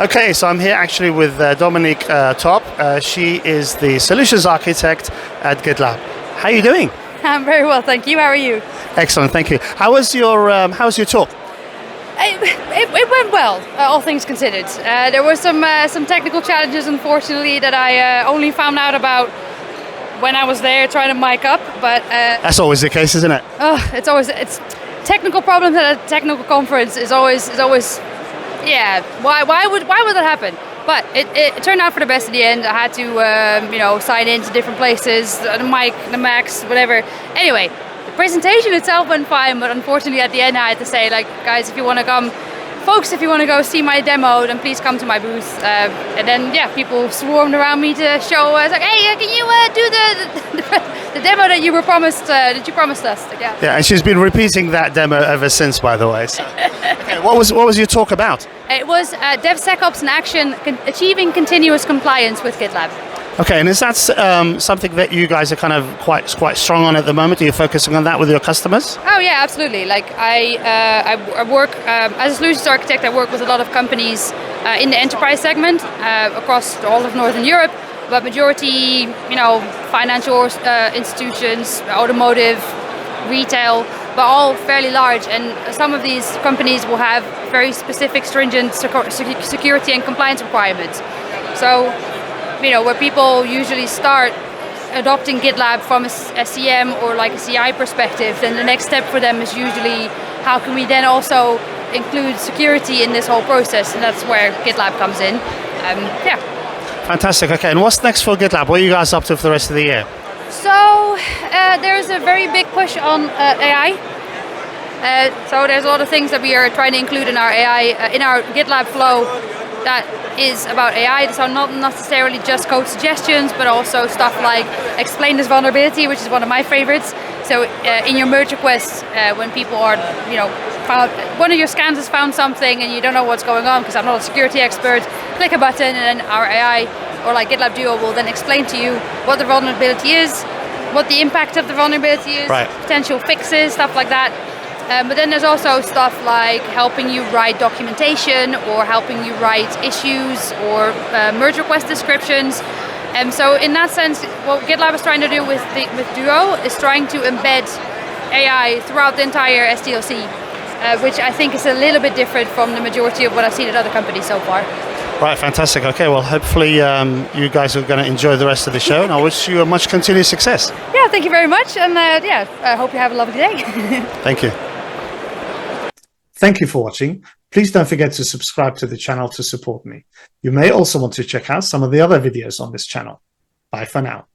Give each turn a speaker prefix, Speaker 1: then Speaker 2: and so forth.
Speaker 1: Okay, so I'm here actually with Dominique Top. She is the solutions architect at GitLab. How are you doing?
Speaker 2: I'm very well, thank you. How are you?
Speaker 1: Excellent, thank you. How was your talk?
Speaker 2: It went well, all things considered. There were some technical challenges, unfortunately, that I only found out about when I was there trying to mic up. But
Speaker 1: that's always the case, isn't it?
Speaker 2: It's technical problems at a technical conference is always yeah. Why would that happen? But it turned out for the best in the end. I had to sign in to different places, the mic, the Macs, whatever. Anyway. Presentation itself went fine, but unfortunately at the end I had to say, like, guys, if you want to come, folks, if you want to go see my demo, then please come to my booth. And then, yeah, people swarmed around me to show. I was like, hey, can you do the demo that you promised us? Like, yeah.
Speaker 1: Yeah, and she's been repeating that demo ever since, by the way. So. Okay, what was your talk about?
Speaker 2: It was DevSecOps in action, achieving continuous compliance with GitLab.
Speaker 1: Okay, and is that something that you guys are kind of quite strong on at the moment? Are you focusing on that with your customers?
Speaker 2: Oh yeah, absolutely. Like I work as a solutions architect. I work with a lot of companies in the enterprise segment across all of Northern Europe, but majority, financial institutions, automotive, retail, but all fairly large. And some of these companies will have very specific, stringent security and compliance requirements. So, where people usually start adopting GitLab from a SCM or like a CI perspective, then the next step for them is usually how can we then also include security in this whole process, and that's where GitLab comes in. Yeah.
Speaker 1: Fantastic. Okay, and what's next for GitLab? What are you guys up to for the rest of the year?
Speaker 2: So there's a very big push on AI. So there's a lot of things that we are trying to include in our AI, in our GitLab flow, that is about AI, so not necessarily just code suggestions, but also stuff like explain this vulnerability, which is one of my favorites. So in your merge requests, when people are, one of your scans has found something and you don't know what's going on because I'm not a security expert, click a button and then our AI or like GitLab Duo will then explain to you what the vulnerability is, what the impact of the vulnerability is,
Speaker 1: right.
Speaker 2: Potential fixes, stuff like that. But then there's also stuff like helping you write documentation or helping you write issues or merge request descriptions. So in that sense, what GitLab is trying to do with Duo is trying to embed AI throughout the entire SDLC, which I think is a little bit different from the majority of what I've seen at other companies so far.
Speaker 1: Right, fantastic. Okay, well, hopefully you guys are going to enjoy the rest of the show, and I wish you much continued success.
Speaker 2: Yeah, thank you very much, and I hope you have a lovely day.
Speaker 1: Thank you. Thank you for watching. Please don't forget to subscribe to the channel to support me. You may also want to check out some of the other videos on this channel. Bye for now.